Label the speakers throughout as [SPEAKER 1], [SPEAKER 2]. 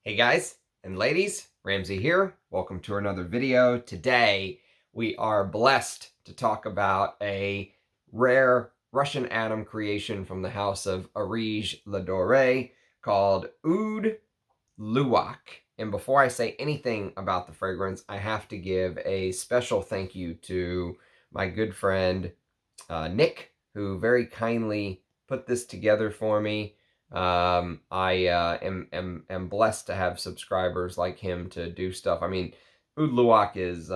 [SPEAKER 1] Hey guys and ladies, Ramsey here. Welcome to another video. Today we are blessed to talk about a rare Russian atom creation from the house of Areej Le Dore called Oud Luwak. And before I say anything about the fragrance, I have to give a special thank you to my good friend Nick, who very kindly put this together for me. I am blessed to have subscribers like him to do stuff. I mean, Oud Luwak is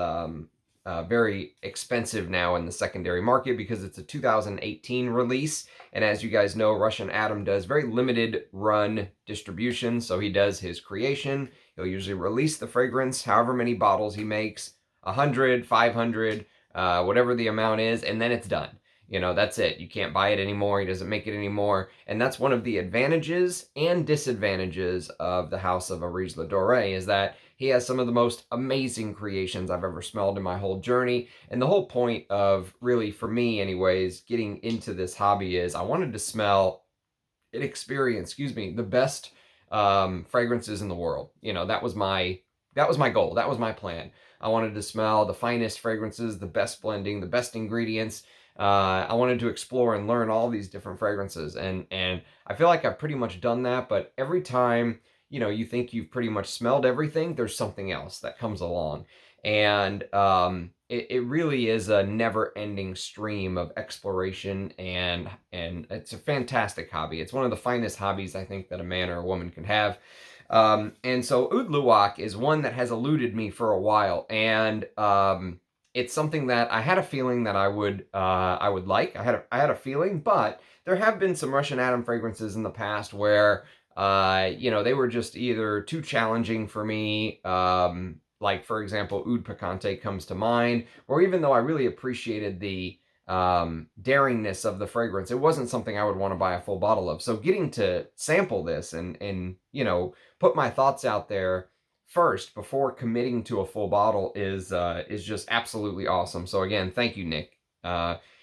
[SPEAKER 1] very expensive now in the secondary market because it's a 2018 release. And as you guys know, Russian Atom does very limited run distribution. So he does his creation. He'll usually release the fragrance, however many bottles he makes, 100, 500, whatever the amount is, and then it's done. You know, that's it. You can't buy it anymore. He doesn't make it anymore. And that's one of the advantages and disadvantages of the house of Areej Le Dore is that he has some of the most amazing creations I've ever smelled in my whole journey. And the whole point of, really, for me anyways, getting into this hobby is I wanted to smell and experience, the best fragrances in the world. You know, that was my goal. That was my plan. I wanted to smell the finest fragrances, the best blending, the best ingredients. I wanted to explore and learn all these different fragrances, and I feel like I've pretty much done that. But every time, you know, you think you've pretty much smelled everything, there's something else that comes along, and it really is a never-ending stream of exploration, and it's a fantastic hobby. It's one of the finest hobbies I think that a man or a woman can have. And so Oud Luwak is one that has eluded me for a while, and it's something that I had a feeling that I would like. I had a feeling, but there have been some Russian Atom fragrances in the past where you know, they were just either too challenging for me. Like for example, Oud Picante comes to mind. Or even though I really appreciated the daringness of the fragrance, it wasn't something I would want to buy a full bottle of. So getting to sample this and you know, put my thoughts out there first before committing to a full bottle is just absolutely awesome. So again, thank you, Nick.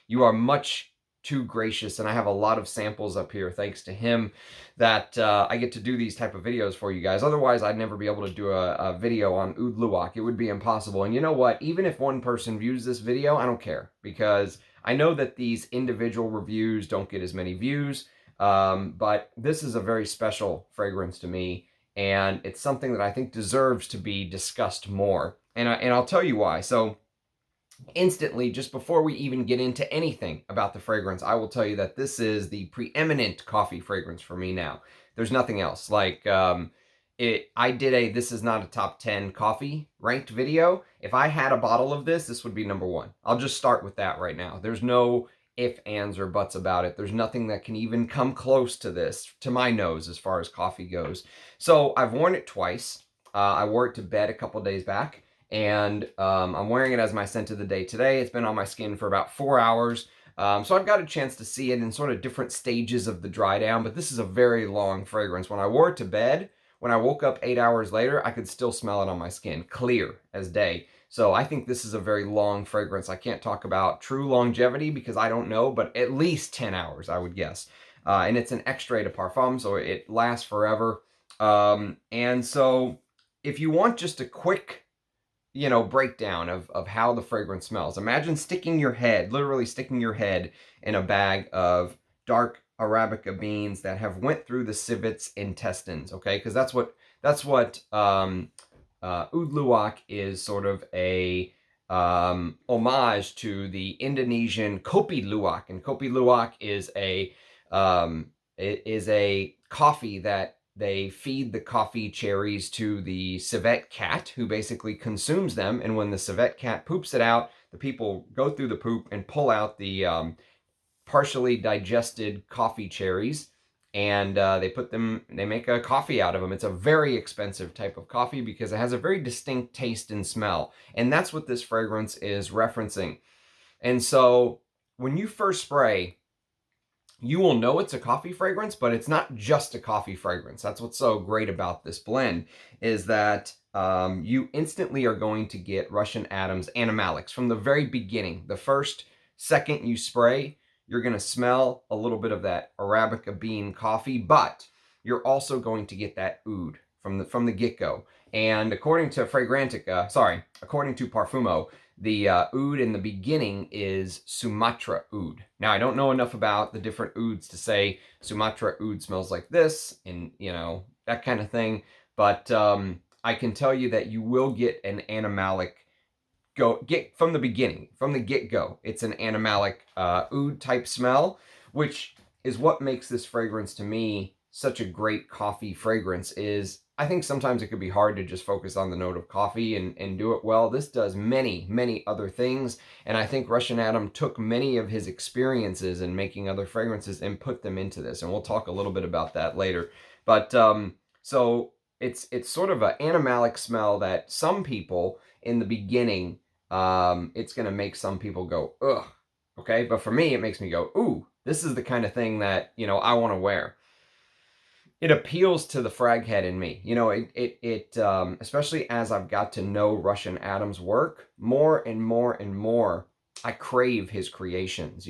[SPEAKER 1] You are much too gracious, and I have a lot of samples up here thanks to him that I get to do these type of videos for you guys. Otherwise, I'd never be able to do a video on Oud Luwak. It would be impossible. And you know what? Even if one person views this video, I don't care, because I know that these individual reviews don't get as many views, but this is a very special fragrance to me, and it's something that I think deserves to be discussed more. And I'll tell you why. So instantly, just before we even get into anything about the fragrance, I will tell you that this is the preeminent coffee fragrance for me now. There's nothing else. Like, I did a This Is Not a Top 10 coffee ranked video. If I had a bottle of this, this would be number one. I'll just start with that right now. There's no if, ands, or buts about it. There's nothing that can even come close to this, to my nose, as far as coffee goes. So I've worn it twice. I wore it to bed a couple days back, and I'm wearing it as my scent of the day today. It's been on my skin for about 4 hours. So I've got a chance to see it in sort of different stages of the dry down, but this is a very long fragrance. When I wore it to bed, when I woke up 8 hours later, I could still smell it on my skin, clear as day. So I think this is a very long fragrance. I can't talk about true longevity because I don't know, but at least 10 hours, I would guess. And it's an extrait de parfum, so it lasts forever. And so if you want just a quick, you know, breakdown of how the fragrance smells, imagine literally sticking your head in a bag of dark Arabica beans that have went through the civet's intestines, okay? Because that's what Oud Luwak is, sort of a homage to the Indonesian Kopi Luwak, and Kopi Luwak is a coffee that they feed the coffee cherries to the civet cat, who basically consumes them. And when the civet cat poops it out, the people go through the poop and pull out the partially digested coffee cherries, and they make a coffee out of them. It's a very expensive type of coffee because it has a very distinct taste and smell. And that's what this fragrance is referencing. And so when you first spray, you will know it's a coffee fragrance, but it's not just a coffee fragrance. That's what's so great about this blend, is that you instantly are going to get Russian Atom's animalics from the very beginning. The first second you spray, you're going to smell a little bit of that Arabica bean coffee, but you're also going to get that oud from the get-go. And according to according to Parfumo, the oud in the beginning is Sumatra oud. Now, I don't know enough about the different ouds to say Sumatra oud smells like this and, that kind of thing. But I can tell you that you will get an animalic get from the beginning, from the get-go. It's an animalic oud type smell, which is what makes this fragrance to me such a great coffee fragrance. Is I think sometimes it could be hard to just focus on the note of coffee and do it well. This does many, many other things. And I think Russian Adam took many of his experiences in making other fragrances and put them into this. And we'll talk a little bit about that later. But so it's sort of an animalic smell that some people in the beginning, it's going to make some people go, ugh. Okay. But for me, it makes me go, ooh, this is the kind of thing that, I want to wear. It appeals to the frag head in me. Especially as I've got to know Russian Adam's work more and more and more, I crave his creations.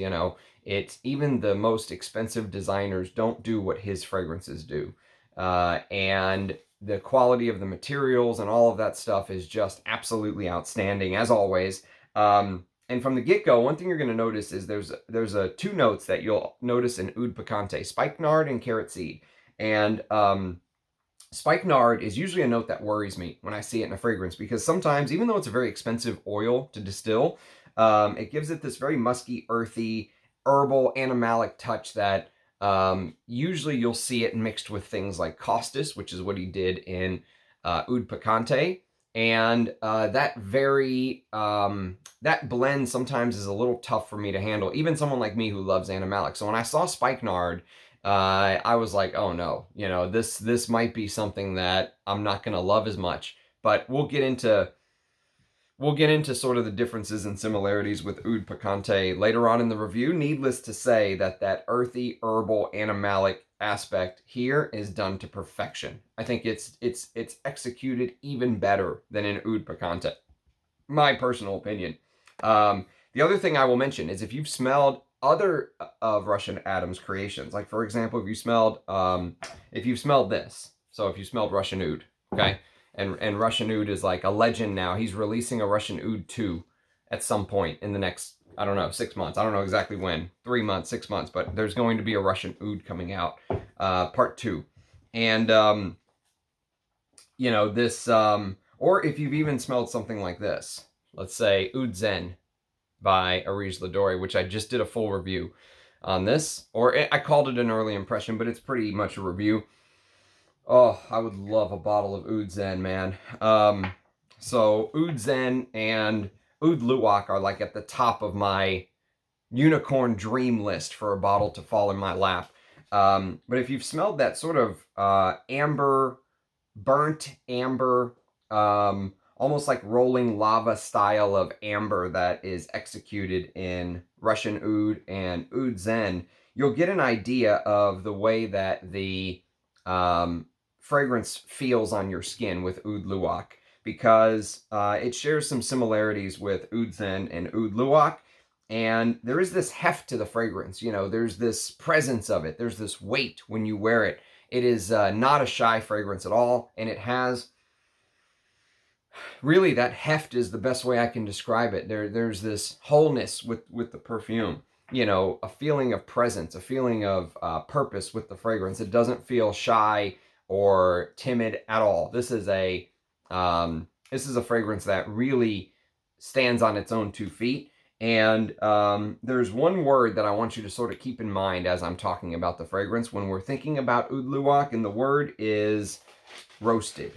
[SPEAKER 1] It's even the most expensive designers don't do what his fragrances do. And the quality of the materials and all of that stuff is just absolutely outstanding, as always. And from the get-go, one thing you're going to notice is there's two notes that you'll notice in Oud Picante: spikenard and carrot seed. And spikenard is usually a note that worries me when I see it in a fragrance, because sometimes, even though it's a very expensive oil to distill, it gives it this very musky, earthy, herbal, animalic touch that usually you'll see it mixed with things like Costas, which is what he did in Oud Picante. And that blend sometimes is a little tough for me to handle, even someone like me who loves animalic. So when I saw spikenard, I was like, oh no, this might be something that I'm not going to love as much. But we'll get into sort of the differences and similarities with Oud Picante later on in the review. Needless to say that earthy, herbal, animalic aspect here is done to perfection. I think it's executed even better than in Oud Picante, my personal opinion. The other thing I will mention is, if you've smelled other of Russian Adam's creations, like for example, if you've smelled this, so if you smelled Russian Oud, okay, and Russian Oud is like a legend now. He's releasing a Russian Oud 2 at some point in the next, I don't know, 6 months. I don't know exactly when, 3 months, 6 months, but there's going to be a Russian Oud coming out, part 2. And, this, or if you've even smelled something like this, let's say Oud Zen by Areej Le Dore, which I just did a full review on this, or I called it an early impression, but it's pretty much a review. Oh, I would love a bottle of Oud Zen, man. So Oud Zen and Oud Luwak are like at the top of my unicorn dream list for a bottle to fall in my lap. But if you've smelled that sort of amber, burnt amber, almost like rolling lava style of amber that is executed in Russian Oud and Oud Zen, you'll get an idea of the way that the fragrance feels on your skin with Oud Luwak, because it shares some similarities with Oud Zen and Oud Luwak. And there is this heft to the fragrance. There's this presence of it. There's this weight when you wear it. It is not a shy fragrance at all. And it has, really, that heft is the best way I can describe it. There's this wholeness with the perfume. A feeling of presence, a feeling of purpose with the fragrance. It doesn't feel shy or timid at all. This is a fragrance that really stands on its own 2 feet. And there's one word that I want you to sort of keep in mind as I'm talking about the fragrance when we're thinking about Oud Luwak, and the word is roasted.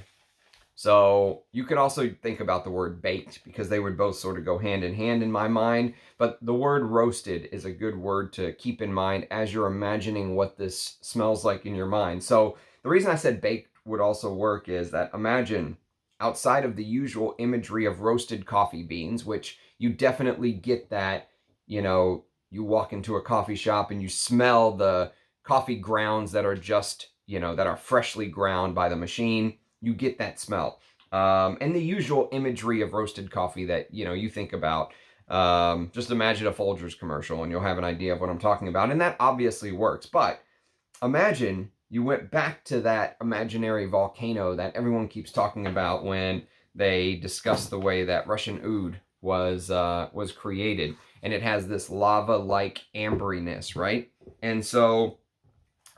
[SPEAKER 1] So you could also think about the word baked, because they would both sort of go hand in hand in my mind. But the word roasted is a good word to keep in mind as you're imagining what this smells like in your mind. So the reason I said baked would also work is that, imagine, outside of the usual imagery of roasted coffee beans, which you definitely get that, you walk into a coffee shop and you smell the coffee grounds that are just, that are freshly ground by the machine. You get that smell. And the usual imagery of roasted coffee that, you think about. Just imagine a Folgers commercial and you'll have an idea of what I'm talking about. And that obviously works. But imagine you went back to that imaginary volcano that everyone keeps talking about when they discuss the way that Russian Oud was created, and it has this lava-like amberiness, right? And so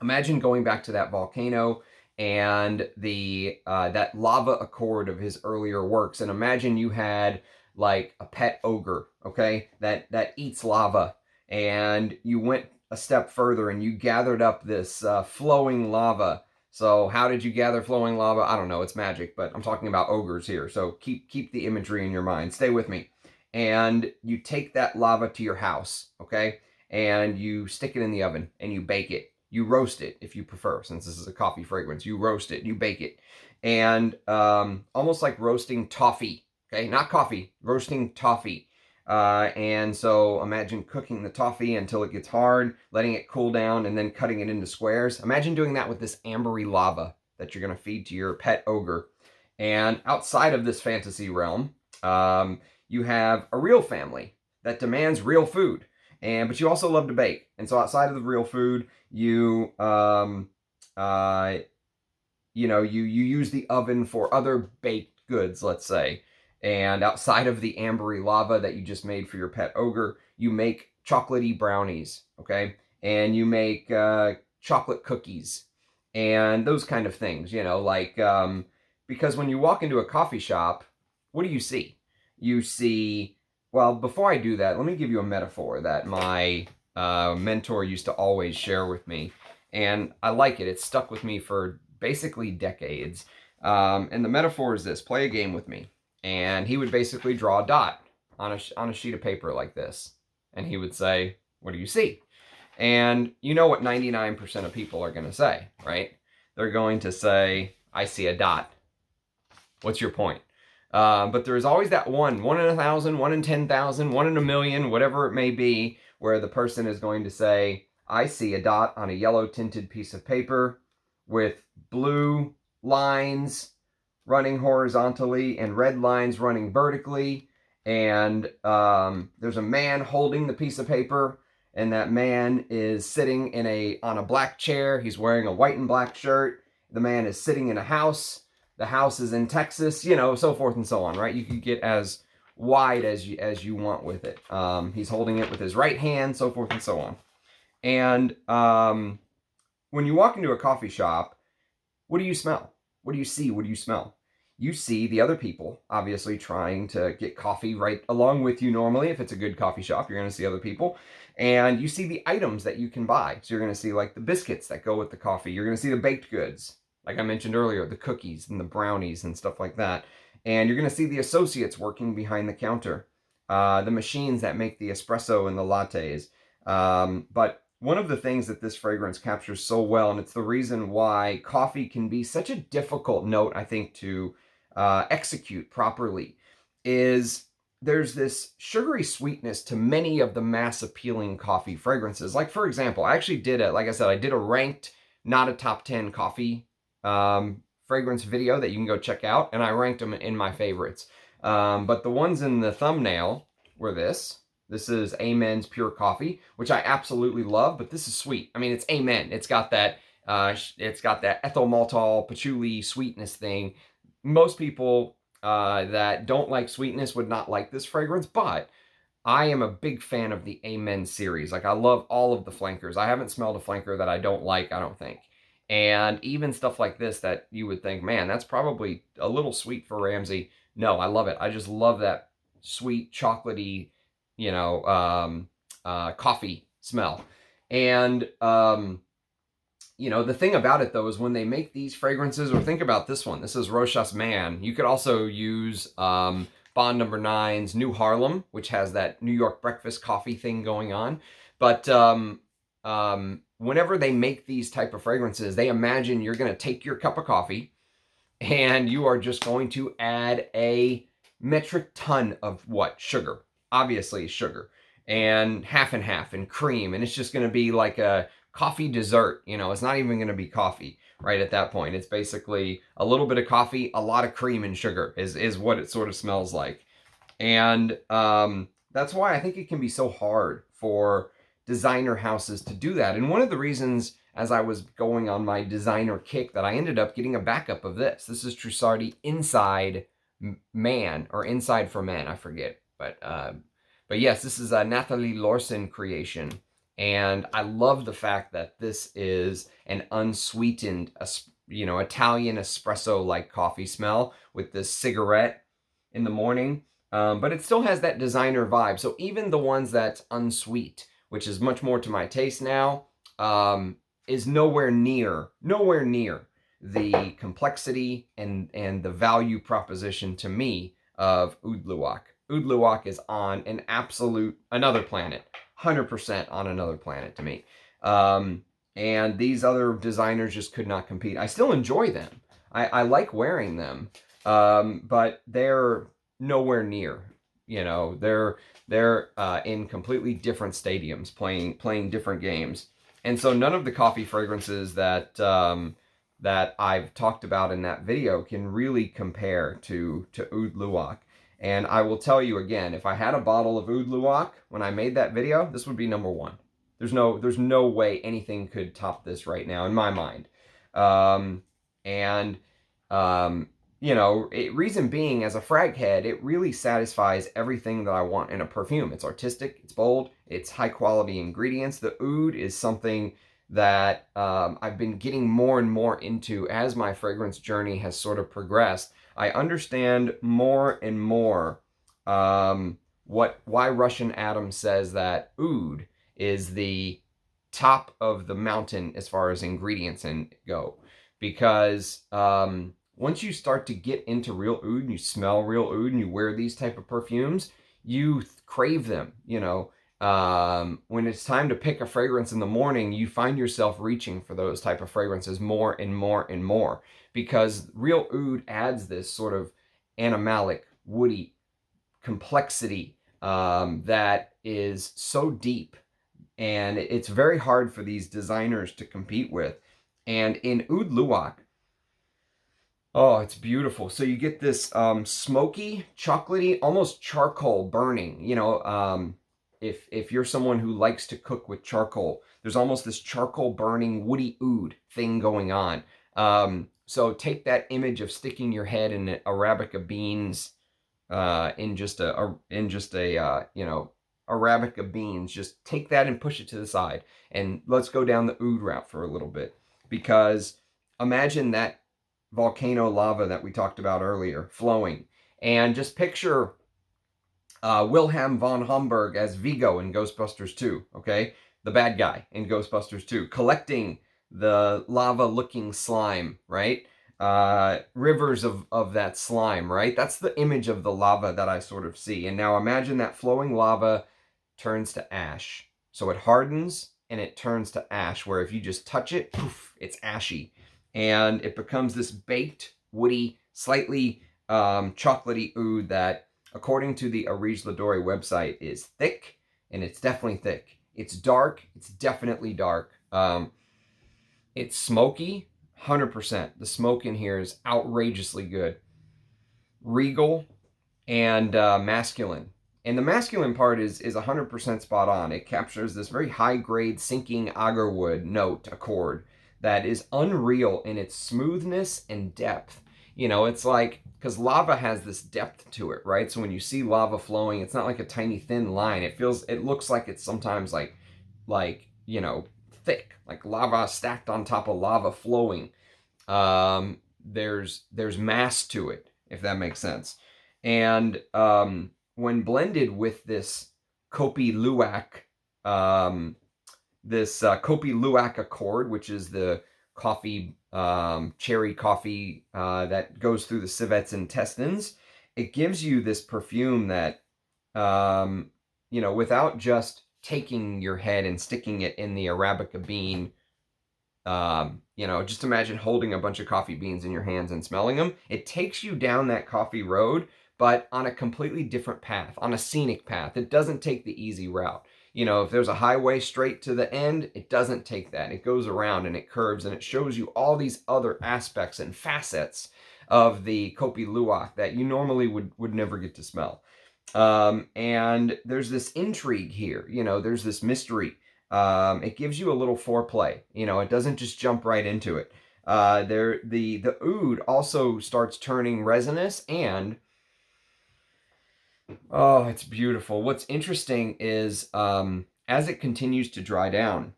[SPEAKER 1] imagine going back to that volcano and the that lava accord of his earlier works, and imagine you had like a pet ogre, okay, that eats lava, and you went a step further and you gathered up this flowing lava. So how did you gather flowing lava? I don't know, it's magic, but I'm talking about ogres here, so keep the imagery in your mind. Stay with me. And you take that lava to your house, okay, and you stick it in the oven and you bake it. You roast it if you prefer, since this is a coffee fragrance. You roast it, you bake it, and almost like roasting toffee. Okay, not coffee, roasting toffee. And so imagine cooking the toffee until it gets hard, letting it cool down, and then cutting it into squares. Imagine doing that with this ambery lava that you're going to feed to your pet ogre. And outside of this fantasy realm, you have a real family that demands real food. But you also love to bake. And so outside of the real food, you use the oven for other baked goods, let's say. And outside of the ambery lava that you just made for your pet ogre, you make chocolatey brownies, okay? And you make chocolate cookies and those kind of things, because when you walk into a coffee shop, what do you see? You see, well, before I do that, let me give you a metaphor that my mentor used to always share with me. And I like it. It's stuck with me for basically decades. And the metaphor is this: play a game with me. And he would basically draw a dot on a sheet of paper like this. And he would say, what do you see? And you know what 99% of people are going to say, right? They're going to say, I see a dot. What's your point? But there's always that one in 1,000, 1 in 10,000, 1 in a million, whatever it may be, where the person is going to say, I see a dot on a yellow tinted piece of paper with blue lines running horizontally and red lines running vertically. And there's a man holding the piece of paper, and that man is sitting on a black chair. He's wearing a white and black shirt. The man is sitting in a house. The house is in Texas, so forth and so on, right? You can get as wide as you want with it. He's holding it with his right hand, so forth and so on. And when you walk into a coffee shop, what do you smell? What do you see? What do you smell? You see the other people, obviously, trying to get coffee right along with you normally. If it's a good coffee shop, you're going to see other people. And you see the items that you can buy. So you're going to see like the biscuits that go with the coffee. You're going to see the baked goods. Like I mentioned earlier, the cookies and the brownies and stuff like that. And you're going to see the associates working behind the counter. The machines that make the espresso and the lattes. But one of the things that this fragrance captures so well, and it's the reason why coffee can be such a difficult note, I think, to execute properly, is there's this sugary sweetness to many of the mass appealing coffee fragrances. Like, for example, I actually did I did a ranked, not a top 10 coffee fragrance video that you can go check out, and I ranked them in my favorites. But the ones in the thumbnail were this. This is Amen's Pure Coffee, which I absolutely love, but this is sweet. I mean, it's Amen. It's got that ethyl maltol patchouli sweetness thing. Most people that don't like sweetness would not like this fragrance, but I am a big fan of the Amen series. Like, I love all of the flankers. I haven't smelled a flanker that I don't like, I don't think. And even stuff like this that you would think, man, that's probably a little sweet for Ramsey. No, I love it. I just love that sweet, chocolatey, coffee smell. And, the thing about it, though, is when they make these fragrances, or think about this one. This is Rochas Man. You could also use Bond Number 9's New Harlem, which has that New York breakfast coffee thing going on. But whenever they make these type of fragrances, they imagine you're going to take your cup of coffee and you are just going to add a metric ton of what? Sugar. Obviously sugar. And half and cream. And it's just going to be like a coffee dessert. It's not even going to be coffee right at that point. It's basically a little bit of coffee, a lot of cream and sugar is what it sort of smells like. And that's why I think it can be so hard for designer houses to do that. And one of the reasons, as I was going on my designer kick that I ended up getting a backup of this. This is Trussardi Inside Man, or Inside for Men, I forget. But yes, this is a Nathalie Lorson creation. And I love the fact that this is an unsweetened, Italian espresso-like coffee smell with this cigarette in the morning. But it still has that designer vibe. So even the ones that's unsweet, which is much more to my taste now, is nowhere near the complexity and the value proposition to me of Oud Luwak. Oud Luwak is on an absolute another planet, 100% on another planet to me. And these other designers just could not compete. I still enjoy them. I like wearing them, but they're nowhere near. They're in completely different stadiums, playing different games. And so none of the coffee fragrances that that I've talked about in that video can really compare to Oud Luwak. And I will tell you again, if I had a bottle of Oud Luwak when I made that video, this would be number one. There's no way anything could top this right now in my mind. Reason being, as a frag head, it really satisfies everything that I want in a perfume. It's artistic, it's bold, it's high quality ingredients. The oud is something that I've been getting more and more into as my fragrance journey has sort of progressed. I understand more and more why Russian Adam says that oud is the top of the mountain as far as ingredients go, because once you start to get into real oud and you smell real oud and you wear these type of perfumes, you crave them. When it's time to pick a fragrance in the morning, you find yourself reaching for those type of fragrances more and more and more, because real oud adds this sort of animalic, woody complexity that is so deep, and it's very hard for these designers to compete with. And in Oud Luwak, oh, it's beautiful. So you get this smoky, chocolatey, almost charcoal burning. If you're someone who likes to cook with charcoal, there's almost this charcoal burning, woody oud thing going on. So take that image of sticking your head in Arabica beans, in just a Arabica beans. Just take that and push it to the side, and let's go down the oud route for a little bit, because imagine that volcano lava that we talked about earlier flowing, and just picture Wilhelm von Homburg as Vigo in Ghostbusters 2, okay? The bad guy in Ghostbusters 2, collecting the lava-looking slime, right? Rivers of that slime, right? That's the image of the lava that I sort of see. And now imagine that flowing lava turns to ash. So it hardens and it turns to ash, where if you just touch it, poof, it's ashy. And it becomes this baked, woody, slightly chocolatey oud that, according to the Areej Le Dore website, is thick, and it's definitely thick. It's dark, it's definitely dark. It's smoky, 100%. The smoke in here is outrageously good. Regal and masculine. And the masculine part is 100% spot on. It captures this very high-grade sinking agarwood note accord that is unreal in its smoothness and depth. It's like, because lava has this depth to it, right? So when you see lava flowing, it's not like a tiny thin line. It looks like it's sometimes like thick, like lava stacked on top of lava flowing. There's mass to it, if that makes sense. And when blended with this Kopi Luwak, Kopi Luwak accord, which is the coffee, cherry coffee that goes through the civet's intestines, it gives you this perfume that, without just taking your head and sticking it in the Arabica bean, just imagine holding a bunch of coffee beans in your hands and smelling them. It takes you down that coffee road, but on a completely different path, on a scenic path. It doesn't take the easy route. If there's a highway straight to the end, it doesn't take that. It goes around and it curves, and it shows you all these other aspects and facets of the Kopi Luwak that you normally would never get to smell. And there's this intrigue here. There's this mystery it gives you a little foreplay. You know, it doesn't just jump right into it. The oud also starts turning resinous, and oh, it's beautiful. What's interesting is as it continues to dry down,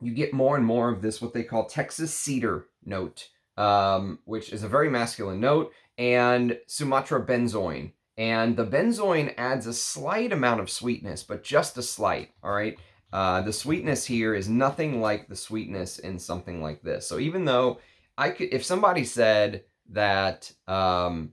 [SPEAKER 1] you get more and more of this, what they call Texas cedar note, which is a very masculine note, and Sumatra benzoin. And the benzoin adds a slight amount of sweetness, but just a slight, all right? The sweetness here is nothing like the sweetness in something like this. So even though I could, if somebody said that Oud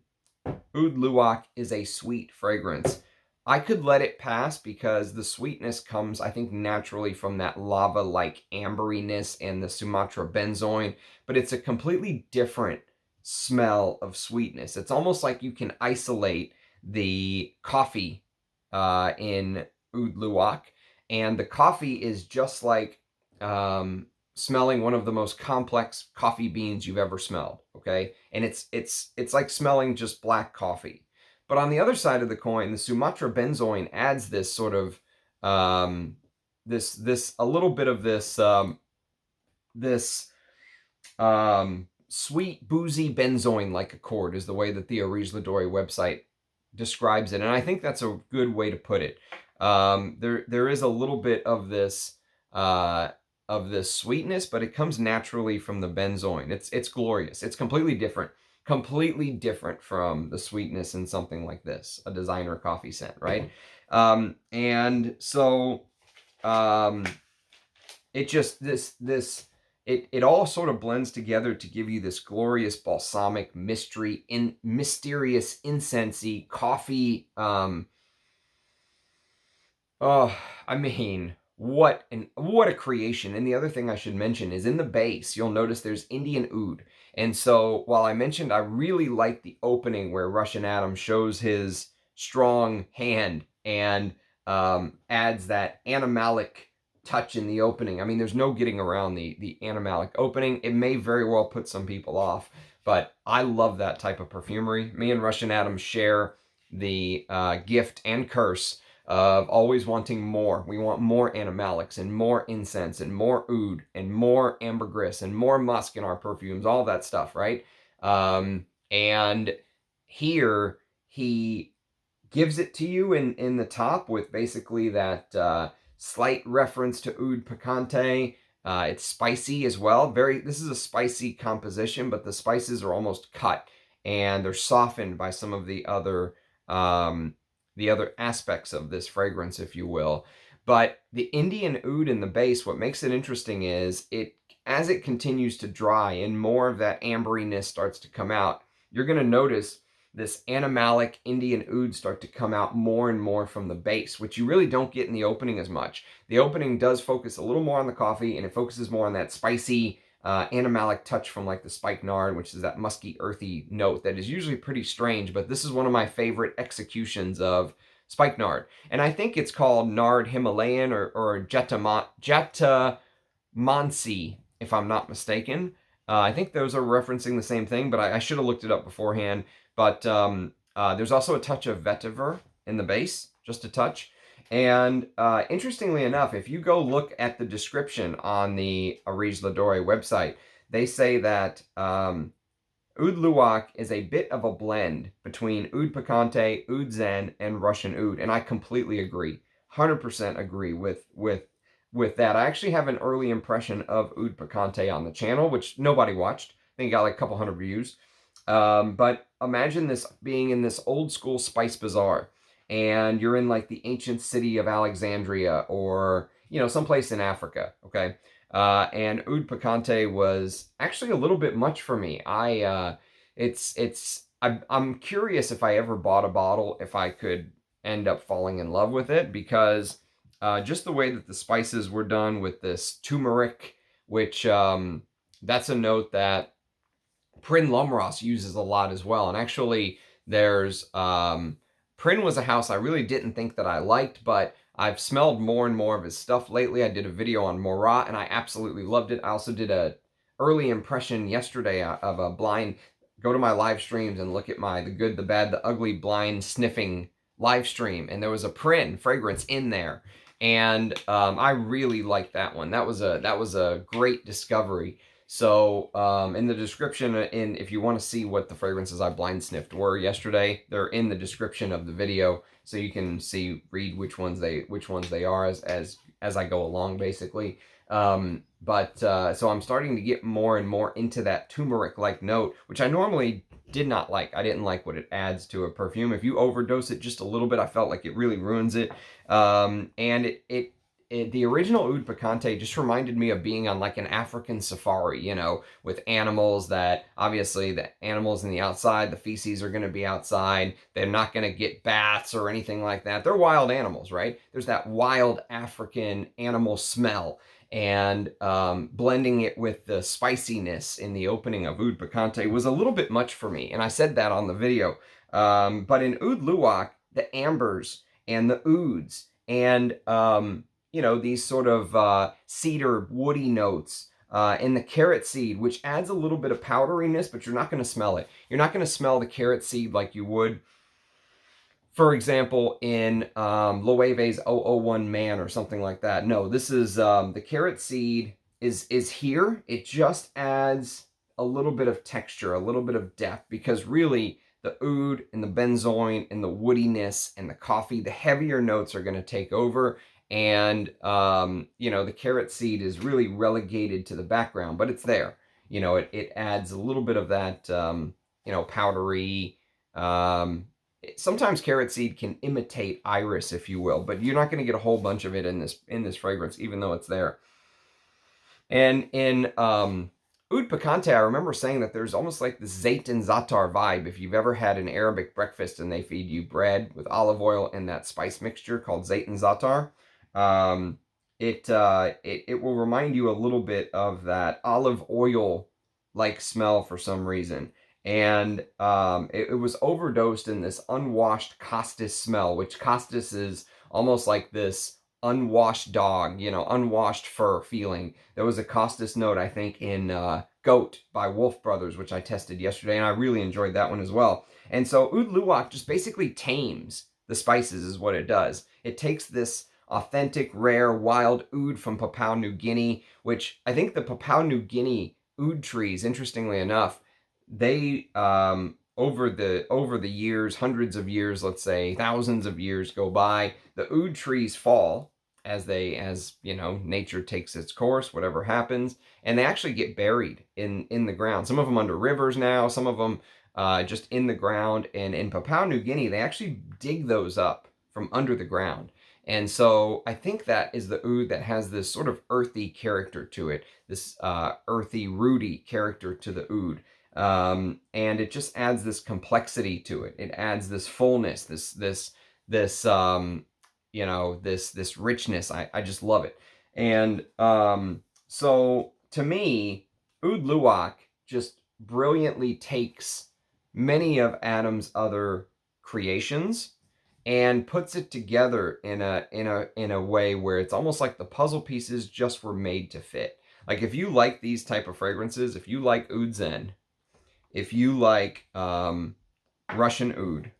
[SPEAKER 1] Luwak is a sweet fragrance, I could let it pass because the sweetness comes, I think, naturally from that lava-like amberiness and the Sumatra benzoin, but it's a completely different smell of sweetness. It's almost like you can isolate the coffee in Oud Luwak, and the coffee is just like smelling one of the most complex coffee beans you've ever smelled, okay? And it's like smelling just black coffee. But on the other side of the coin, the Sumatra benzoin adds this sort of this a little bit of this sweet boozy benzoin like accord is the way that the Areej Le Dore website describes it, and I think that's a good way to put it. There is a little bit of this sweetness, but it comes naturally from the benzoin. It's glorious. It's completely different from the sweetness in something like this, a designer coffee scent, right? And so it just it all sort of blends together to give you this glorious balsamic mysterious incensey coffee. Oh, I mean, what a creation. And the other thing I should mention is in the base, you'll notice there's Indian oud. And so while I mentioned I really like the opening where Russian Adam shows his strong hand and adds that animalic touch in the opening. I mean, there's no getting around the animalic opening. It may very well put some people off, but I love that type of perfumery. Me and Russian Adam share the gift and curse of always wanting more. We want more animalics and more incense and more oud and more ambergris and more musk in our perfumes, all that stuff, right? And here he gives it to you in the top with basically that slight reference to oud picante. It's spicy as well. This is a spicy composition, but the spices are almost cut and they're softened by some of the other aspects of this fragrance, if you will. But the Indian oud in the base, what makes it interesting is as it continues to dry and more of that amberiness starts to come out, you're going to notice this animalic Indian oud start to come out more and more from the base, which you really don't get in the opening as much. The opening does focus a little more on the coffee, and it focuses more on that spicy animalic touch from like the spike nard, which is that musky, earthy note that is usually pretty strange, but this is one of my favorite executions of spike nard. And I think it's called nard Himalayan or Jetamansi, if I'm not mistaken. I think those are referencing the same thing, but I should have looked it up beforehand. But there's also a touch of vetiver in the base, just a touch. And interestingly enough, if you go look at the description on the Areej Le Dore website, they say that Oud Luwak is a bit of a blend between Oud Picante, Oud Zen, and Russian Oud. And I completely agree. 100% agree with that. I actually have an early impression of Oud Picante on the channel, which nobody watched. I think it got like a couple hundred views. But imagine this being in this old school spice bazaar, and you're in like the ancient city of Alexandria or, you know, someplace in Africa, okay? And Oud Picante was actually a little bit much for me. I'm curious if I ever bought a bottle, if I could end up falling in love with it, because just the way that the spices were done with this turmeric, which that's a note that Prin Lumros uses a lot as well. And actually, there's Prin was a house I really didn't think that I liked, but I've smelled more and more of his stuff lately. I did a video on Morat, and I absolutely loved it. I also did a early impression yesterday of a blind. Go to my live streams and look at my The Good, the Bad, the Ugly blind sniffing live stream, and there was a Prin fragrance in there. And I really liked that one. That was a great discovery. So in the description, if you want to see what the fragrances I blind sniffed were yesterday, they're in the description of the video, so you can read which ones they are as I go along, basically. So I'm starting to get more and more into that turmeric-like note, which I normally did not like. I didn't like what it adds to a perfume. If you overdose it just a little bit, I felt like it really ruins it. And the original Oud Picante just reminded me of being on like an African safari, you know, with animals that obviously the animals in the outside, the feces are going to be outside. They're not going to get bats or anything like that. They're wild animals, right? There's that wild African animal smell. And blending it with the spiciness in the opening of Oud Picante was a little bit much for me. And I said that on the video. But in Oud Luwak, the ambers and the ouds and you know, these sort of cedar woody notes and the carrot seed, which adds a little bit of powderiness, but you're not going to smell it. You're not going to smell the carrot seed like you would, for example, in Loewe's 001 Man or something like that. No, this is the carrot seed is here. It just adds a little bit of texture, a little bit of depth, because really the oud and the benzoin and the woodiness and the coffee, the heavier notes are going to take over. And, you know, the carrot seed is really relegated to the background, but it's there. You know, it adds a little bit of that, you know, powdery. Sometimes carrot seed can imitate iris, if you will, but you're not going to get a whole bunch of it in this fragrance, even though it's there. And in Oud Picante, I remember saying that there's almost like the zait and za'atar vibe. If you've ever had an Arabic breakfast and they feed you bread with olive oil and that spice mixture called zait and za'atar, it will remind you a little bit of that olive oil like smell for some reason. And it was overdosed in this unwashed costus smell, which costus is almost like this unwashed dog, you know, unwashed fur feeling. There was a costus note, I think, in Goat by Wolf Brothers, which I tested yesterday, and I really enjoyed that one as well. And so Oud Luwak just basically tames the spices is what it does. It takes this authentic, rare, wild oud from Papua New Guinea, which I think the Papua New Guinea oud trees, interestingly enough, they over the years, hundreds of years, let's say thousands of years go by, the oud trees fall as you know, nature takes its course, whatever happens, and they actually get buried in the ground. Some of them under rivers now, some of them just in the ground. And in Papua New Guinea, they actually dig those up from under the ground. And so I think that is the oud that has this sort of earthy character to it, this earthy, rooty character to the oud. And it just adds this complexity to it. It adds this fullness, this you know, this richness. I just love it. And so to me, Oud Luwak just brilliantly takes many of Adam's other creations and puts it together in a way where it's almost like the puzzle pieces just were made to fit. Like if you like these type of fragrances, if you like Oud Zen, if you like Russian Oud,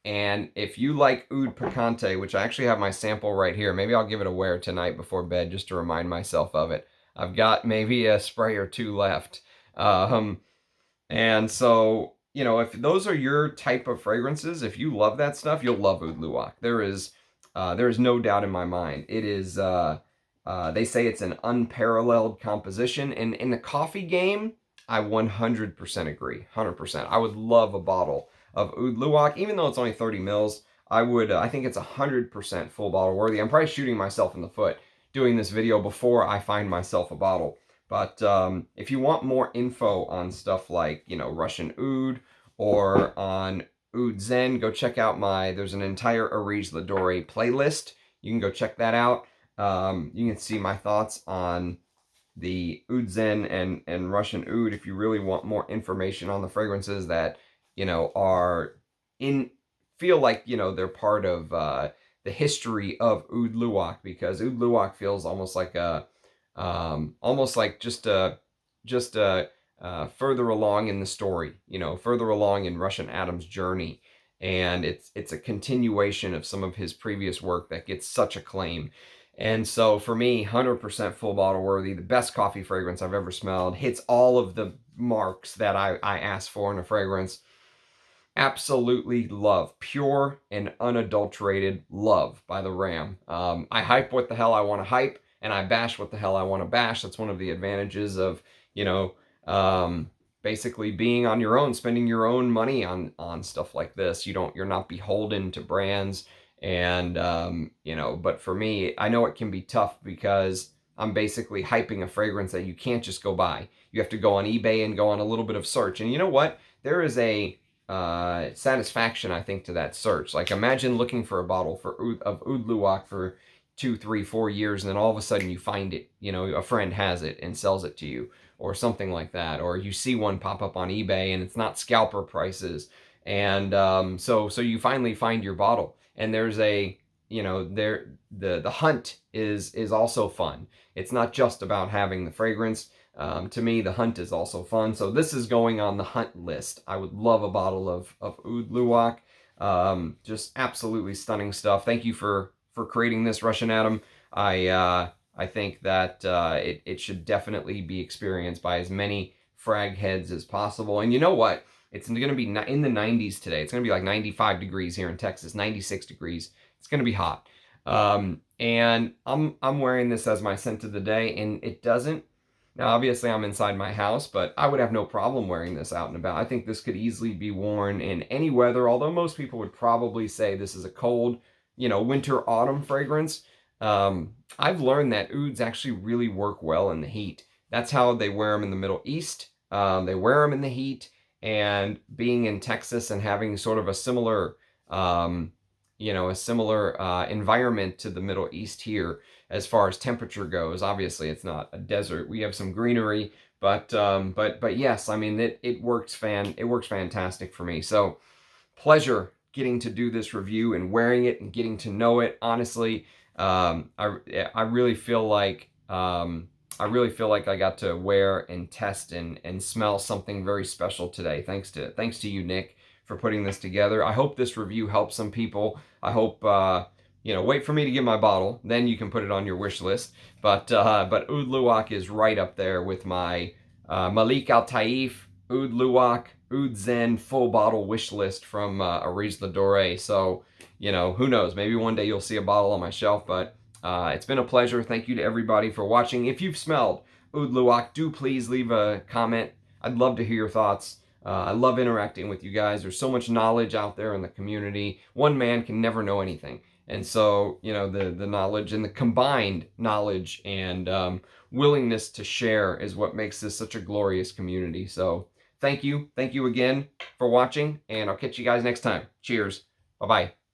[SPEAKER 1] and if you like Oud Picante, which I actually have my sample right here, maybe I'll give it a wear tonight before bed just to remind myself of it. I've got maybe a spray or two left. And so, you know, if those are your type of fragrances, if you love that stuff, you'll love Oud Luwak. There is no doubt in my mind. It is, they say it's an unparalleled composition. And in the coffee game, I 100% agree, 100%. I would love a bottle of Oud Luwak, even though it's only 30 mils. I think it's 100% full bottle worthy. I'm probably shooting myself in the foot doing this video before I find myself a bottle. But if you want more info on stuff like, you know, Russian Oud or on Oud Zen, go check out there's an entire Areej Le Dore playlist. You can go check that out. You can see my thoughts on the Oud Zen and Russian Oud if you really want more information on the fragrances that, you know, feel like, you know, they're part of the history of Oud Luwak, because Oud Luwak feels almost like further along in the story, you know, further along in Russian Adam's journey and it's a continuation of some of his previous work that gets such acclaim. And so for me, 100% full bottle worthy, the best coffee fragrance I've ever smelled, hits all of the marks that I asked for in a fragrance. Absolutely love. Pure and unadulterated love by the Ram. I hype what the hell I want to hype, and I bash what the hell I want to bash. That's one of the advantages of, you know, basically being on your own, spending your own money on stuff like this. You're not beholden to brands, and you know. But for me, I know it can be tough because I'm basically hyping a fragrance that you can't just go buy. You have to go on eBay and go on a little bit of search. And you know what? There is a satisfaction, I think, to that search. Like, imagine looking for a bottle of Oud Luwak for 2, 3, 4 years, and then all of a sudden you find it. You know, a friend has it and sells it to you, or something like that. Or you see one pop up on eBay and it's not scalper prices, and so you finally find your bottle. And there's a, you know, the hunt is also fun. It's not just about having the fragrance. To me, the hunt is also fun. So this is going on the hunt list. I would love a bottle of Oud Luwak. Just absolutely stunning stuff. Thank you for creating this, Russian Atom. I think that it should definitely be experienced by as many frag heads as possible. And you know what? It's going to be in the 90s today. It's going to be like 95 degrees here in Texas, 96 degrees. It's going to be hot. And I'm wearing this as my scent of the day, and it doesn't. Now, obviously, I'm inside my house, but I would have no problem wearing this out and about. I think this could easily be worn in any weather, although most people would probably say this is a cold, you know, winter, autumn fragrance. I've learned that ouds actually really work well in the heat. That's how they wear them in the Middle East. They wear them in the heat, and being in Texas and having sort of a similar, you know, a similar environment to the Middle East here, as far as temperature goes. Obviously, it's not a desert. We have some greenery, but yes, I mean, it works fantastic for me. So pleasure getting to do this review and wearing it and getting to know it. Honestly, I really feel like I got to wear and test and smell something very special today. Thanks to you, Nick, for putting this together. I hope this review helps some people. I hope you know, wait for me to get my bottle, then you can put it on your wish list. But Oud Luwak is right up there with my Malik Al Taif, Oud Luwak, Oud Zen full bottle wish list from Areej Le Dore. So, you know, who knows? Maybe one day you'll see a bottle on my shelf. But it's been a pleasure. Thank you to everybody for watching. If you've smelled Oud Luwak, do please leave a comment. I'd love to hear your thoughts. I love interacting with you guys. There's so much knowledge out there in the community. One man can never know anything. And so, you know, the knowledge and the combined knowledge and willingness to share is what makes this such a glorious community. So thank you. Thank you again for watching, and I'll catch you guys next time. Cheers. Bye-bye.